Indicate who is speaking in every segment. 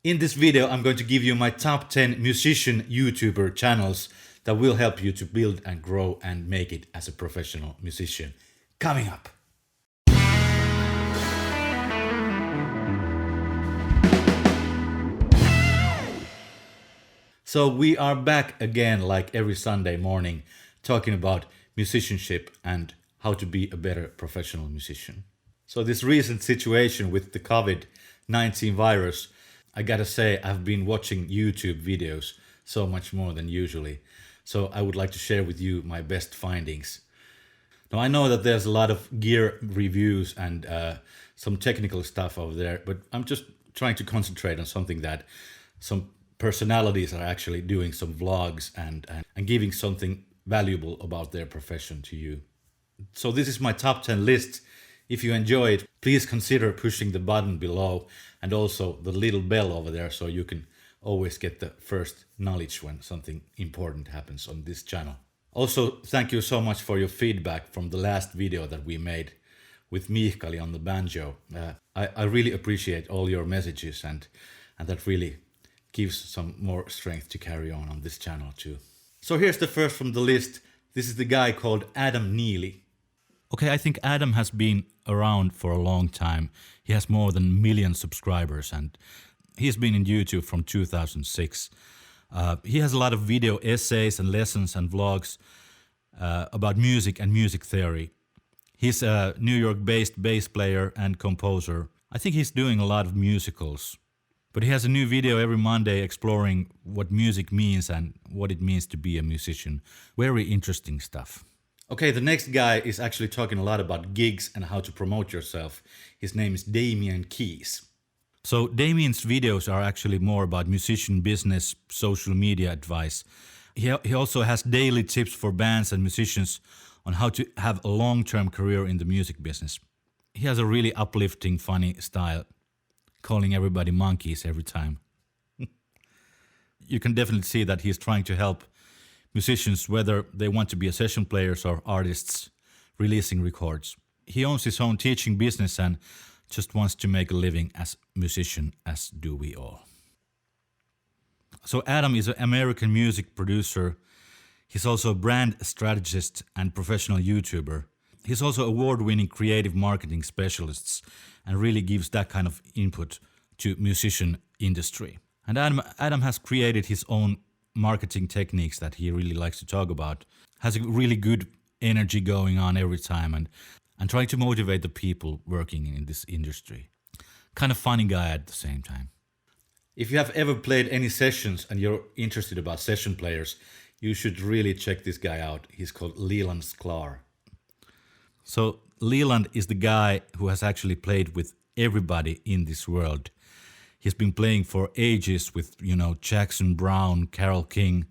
Speaker 1: In this video, I'm going to give you my top 10 musician YouTuber channels that will help you to build and grow and make it as a professional musician. Coming up. So we are back again, like every Sunday morning, talking about musicianship and how to be a better professional musician. So this recent situation with the COVID-19 virus, I gotta say, I've been watching YouTube videos so much more than usually. So I would like to share with you my best findings. Now I know that there's a lot of gear reviews and some technical stuff over there, but I'm just trying to concentrate on something that some personalities are actually doing, some vlogs and giving something valuable about their profession to you. So this is my top 10 list. If you enjoy it, please consider pushing the button below and also the little bell over there so you can always get the first knowledge when something important happens on this channel. Also, thank you so much for your feedback from the last video that we made with Mihkali on the banjo. I really appreciate all your messages and that really gives some more strength to carry on this channel too. So here's the first from the list. This is the guy called Adam Neely. Okay, I think Adam has been around for a long time. He has more than 1 million subscribers and he's been in YouTube from 2006. He has a lot of video essays and lessons and vlogs about music and music theory. He's a New York-based bass player and composer. I think he's doing a lot of musicals. But he has a new video every Monday exploring what music means and what it means to be a musician. Very interesting stuff. Okay, the next guy is actually talking a lot about gigs and how to promote yourself. His name is Damian Keyes. So Damian's videos are actually more about musician business, social media advice. He also has daily tips for bands and musicians on how to have a long-term career in the music business. He has a really uplifting, funny style, calling everybody monkeys every time. You can definitely see that he's trying to help musicians, whether they want to be session players or artists releasing records. He owns his own teaching business and just wants to make a living as a musician, as do we all. So Adam is an American music producer. He's also a brand strategist and professional YouTuber. He's also award-winning creative marketing specialist and really gives that kind of input to musician industry. And Adam has created his own marketing techniques that he really likes to talk about. Has a really good energy going on every time and trying to motivate the people working in this industry. Kind of funny guy at the same time. If you have ever played any sessions and you're interested about session players, you should really check this guy out. He's called Leland Sklar. So Leland is the guy who has actually played with everybody in this world. He's been playing for ages with, Jackson Browne, Carole King,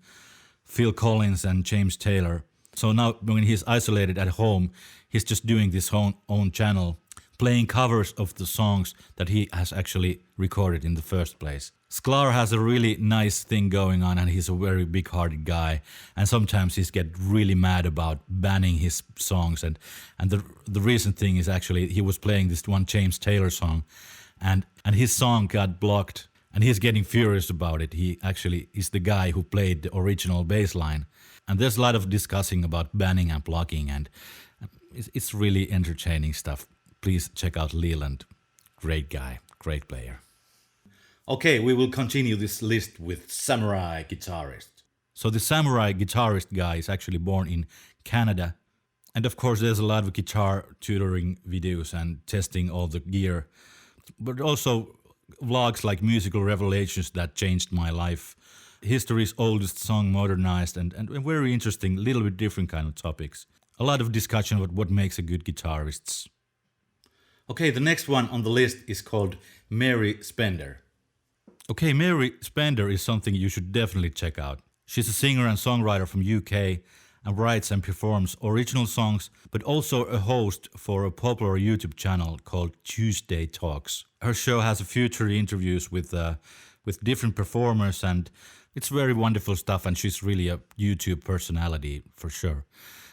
Speaker 1: Phil Collins and James Taylor. So now when he's isolated at home, he's just doing this own channel, playing covers of the songs that he has actually recorded in the first place. Sklar has a really nice thing going on and he's a very big-hearted guy. And sometimes he's get really mad about banning his songs. And the recent thing is actually he was playing this one James Taylor song and his song got blocked and he's getting furious about it. He actually is the guy who played the original bass line. And there's a lot of discussing about banning and blocking and it's really entertaining stuff. Please check out Leland. Great guy, great player. Okay, we will continue this list with Samuraiguitarist. So the Samuraiguitarist guy is actually born in Canada. And of course there's a lot of guitar tutoring videos and testing all the gear. But also vlogs like Musical Revelations That Changed My Life. History's Oldest Song Modernized and very interesting, little bit different kind of topics. A lot of discussion about what makes a good guitarist. Okay, the next one on the list is called Mary Spender. Okay, Mary Spender is something you should definitely check out. She's a singer and songwriter from UK and writes and performs original songs, but also a host for a popular YouTube channel called Tuesday Talks. Her show has a few interviews with different performers and it's very wonderful stuff and she's really a YouTube personality for sure.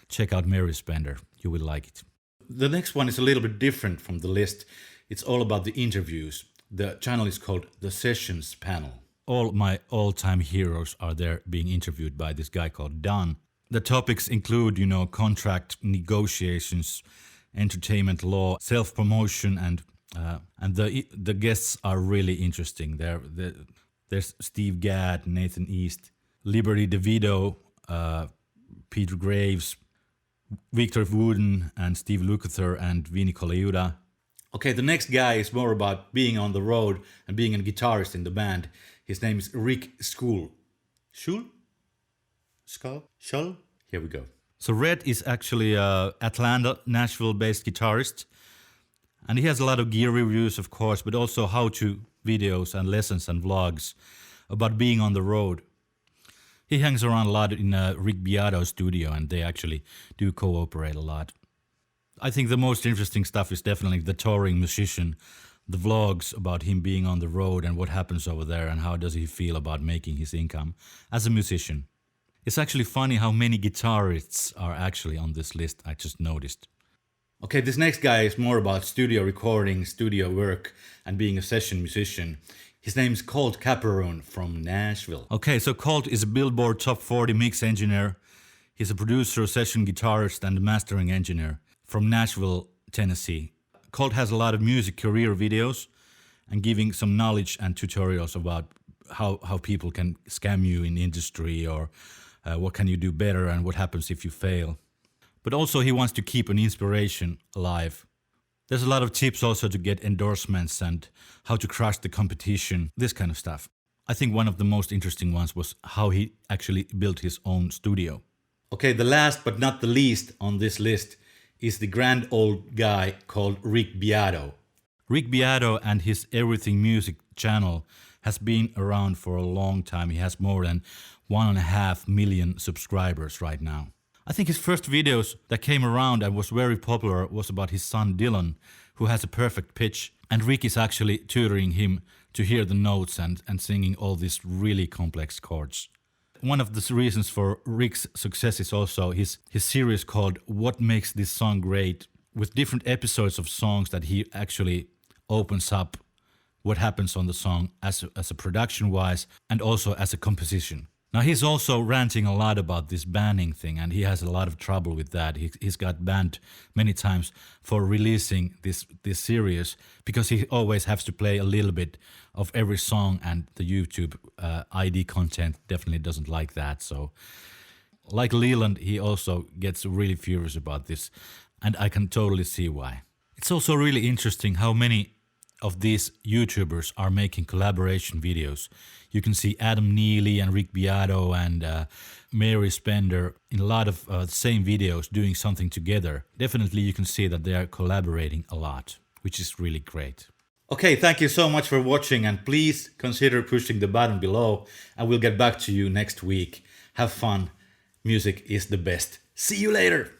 Speaker 1: Check out Mary Spender, you will like it. The next one is a little bit different from the list. It's all about the interviews. The channel is called The Sessions Panel. All my all-time heroes are there being interviewed by this guy called Don. The topics include, contract negotiations, entertainment law, self-promotion, and the guests are really interesting. There's Steve Gadd, Nathan East, Liberty DeVito, Peter Graves, Victor Wooden, and Steve Lukather, and Vinny Colaiuta. Okay, the next guy is more about being on the road and being a guitarist in the band. His name is Rhett Shull. Shull? Here we go. So Rhett is actually a Atlanta, Nashville-based guitarist. And he has a lot of gear reviews, of course, but also how-to videos and lessons and vlogs about being on the road. He hangs around a lot in Rick Beato's studio, and they actually do cooperate a lot. I think the most interesting stuff is definitely the touring musician, the vlogs about him being on the road and what happens over there and how does he feel about making his income as a musician. It's actually funny how many guitarists are actually on this list, I just noticed. Okay, this next guy is more about studio recording, studio work, and being a session musician. His name is Colt Capperrune from Nashville. Okay, so Colt is a Billboard Top 40 mix engineer. He's a producer, session guitarist, and mastering engineer from Nashville, Tennessee. Colt has a lot of music career videos and giving some knowledge and tutorials about how people can scam you in the industry or what can you do better and what happens if you fail. But also he wants to keep an inspiration alive. There's a lot of tips also to get endorsements and how to crush the competition, this kind of stuff. I think one of the most interesting ones was how he actually built his own studio. Okay, the last but not the least on this list is the grand old guy called Rick Beato. Rick Beato and his Everything Music channel has been around for a long time. He has more than 1.5 million subscribers right now. I think his first videos that came around and was very popular was about his son Dylan, who has a perfect pitch. And Rick is actually tutoring him to hear the notes and singing all these really complex chords. One of the reasons for Rick's success is also his series called What Makes This Song Great, with different episodes of songs that he actually opens up what happens on the song as a production-wise and also as a composition. Now he's also ranting a lot about this banning thing, and he has a lot of trouble with that. He's got banned many times for releasing this series because he always has to play a little bit of every song, and the YouTube ID content definitely doesn't like that. So, like Leland, he also gets really furious about this, and I can totally see why. It's also really interesting how many of these YouTubers are making collaboration videos. You can see Adam Neely and Rick Beato and Mary Spender in a lot of the same videos doing something together. Definitely you can see that they are collaborating a lot, which is really great. Okay, thank you so much for watching, and please consider pushing the button below, and we'll get back to you next week. Have fun. Music is the best. See you later!